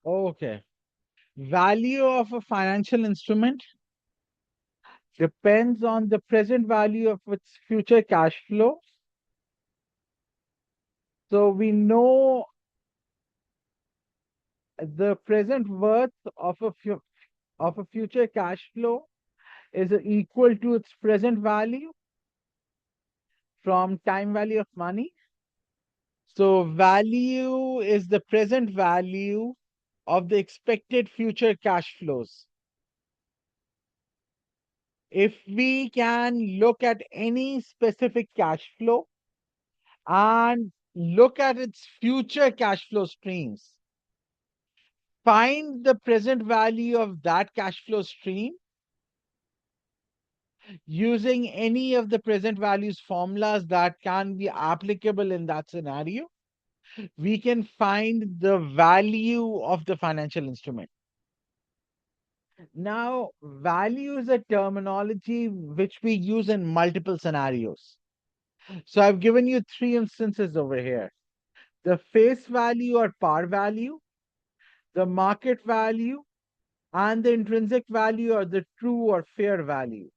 Okay. Value of a financial instrument depends on the present value of its future cash flow. So we know the present worth of of a future cash flow is equal to its present value from time value of money. So value is the present value of the expected future cash flows. If we can look at any specific cash flow and look at its future cash flow streams, find the present value of that cash flow stream using any of the present values formulas that can be applicable in that scenario, we can find the value of the financial instrument. Now, value is a terminology which we use in multiple scenarios. So I've given you three instances over here: the face value or par value, the market value, and the intrinsic value or the true or fair value.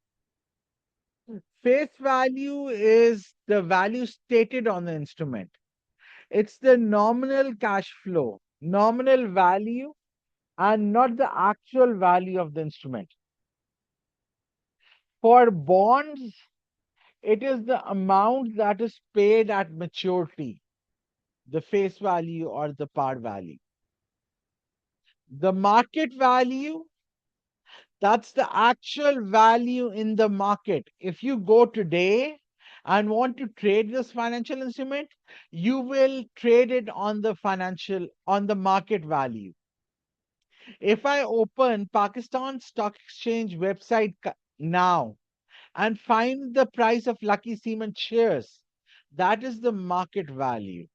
Face value is the value stated on the instrument. It's the nominal cash flow, nominal value, and not the actual value of the instrument. For bonds, it is the amount that is paid at maturity, the face value or the par value. The market value, that's the actual value in the market. If you go today and want to trade this financial instrument, you will trade it on the market value. If I open Pakistan Stock Exchange website now and find the price of Lucky Cement shares, that is the market value.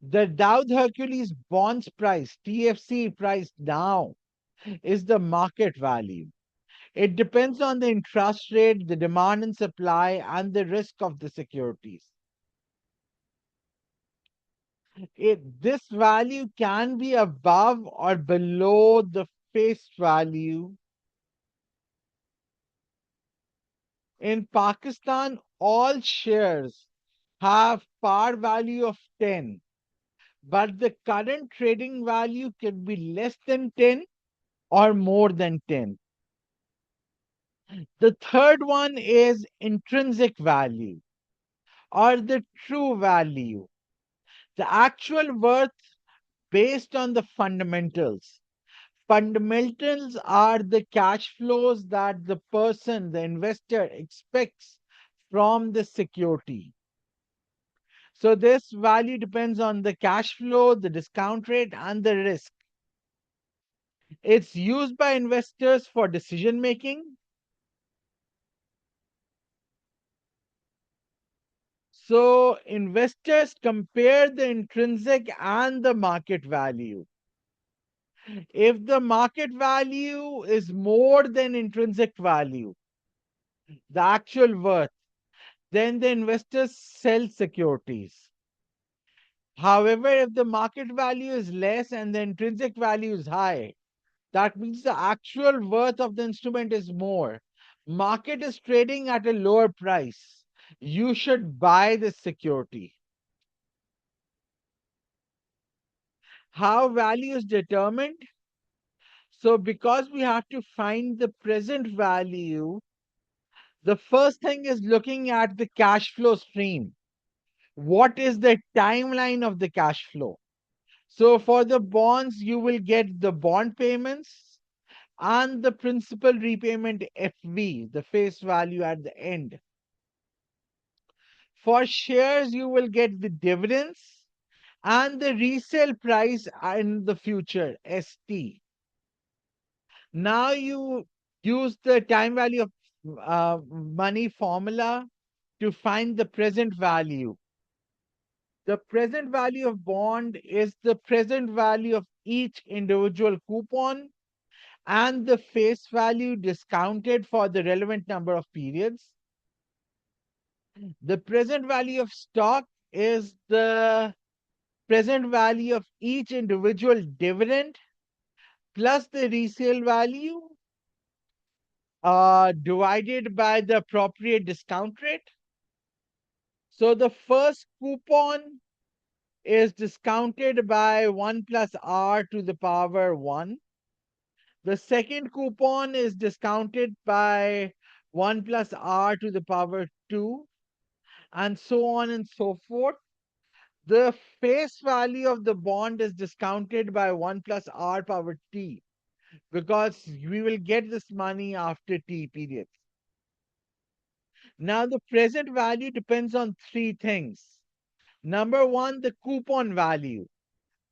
The Dow Hercules bonds price, TFC price now, is the market value. It depends on the interest rate, the demand and supply, and the risk of the securities. This value can be above or below the face value. In Pakistan, all shares have par value of 10, but the current trading value can be less than 10 or more than 10. The third one is intrinsic value or the true value, the actual worth based on the fundamentals. Fundamentals are the cash flows that the person, the investor, expects from the security. So this value depends on the cash flow, the discount rate, and the risk. It's used by investors for decision making. So investors compare the intrinsic and the market value. If the market value is more than intrinsic value, the actual worth, then the investors sell securities. However, if the market value is less and the intrinsic value is high, that means the actual worth of the instrument is more. Market is trading at a lower price. You should buy this security. How value is determined? So because we have to find the present value, the first thing is looking at the cash flow stream. What is the timeline of the cash flow? So for the bonds, you will get the bond payments and the principal repayment FV, the face value at the end. For shares, you will get the dividends and the resale price in the future, ST. Now you use the time value of money formula to find the present value. The present value of bond is the present value of each individual coupon and the face value discounted for the relevant number of periods. The present value of stock is the present value of each individual dividend plus the resale value divided by the appropriate discount rate. So the first coupon is discounted by 1 plus r to the power 1. The second coupon is discounted by 1 plus r to the power 2, and so on and so forth. The face value of the bond is discounted by 1 plus r power t, because we will get this money after t periods. Now, the present value depends on three things. Number one, the coupon value.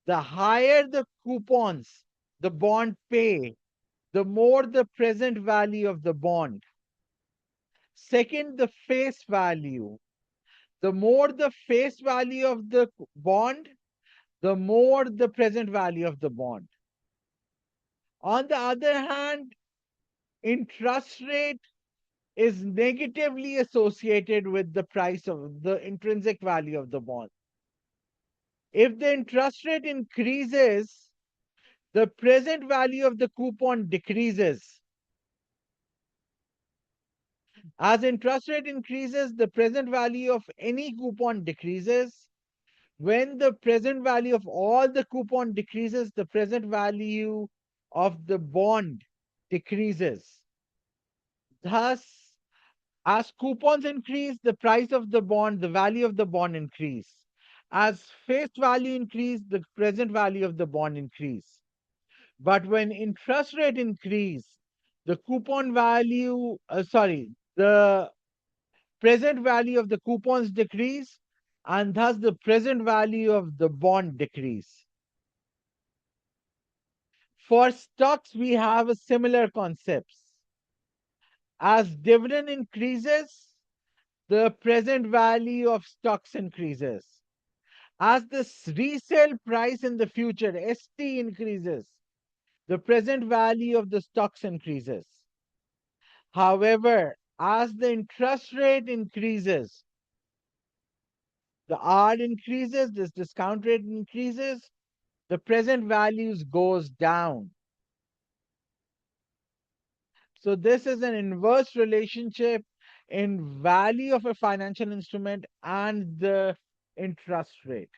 The higher the coupons the bond pay, the more the present value of the bond. Second, the face value. The more the face value of the bond, the more the present value of the bond. On the other hand, interest rate is negatively associated with the price of the intrinsic value of the bond. If the interest rate increases, the present value of the coupon decreases. As interest rate increases, the present value of any coupon decreases. When the present value of all the coupon decreases, the present value of the bond decreases. Thus, as coupons increase, the price of the bond, the value of the bond increase. As face value increase, the present value of the bond increase. But when interest rate increase, the coupon value, the present value of the coupons decrease, and thus the present value of the bond decrease. For stocks, we have a similar concepts. As dividend increases, the present value of stocks increases. As the resale price in the future, ST, increases, the present value of the stocks increases. However, as the interest rate increases, the R increases, this discount rate increases, the present values goes down. So this is an inverse relationship in value of a financial instrument and the interest rate.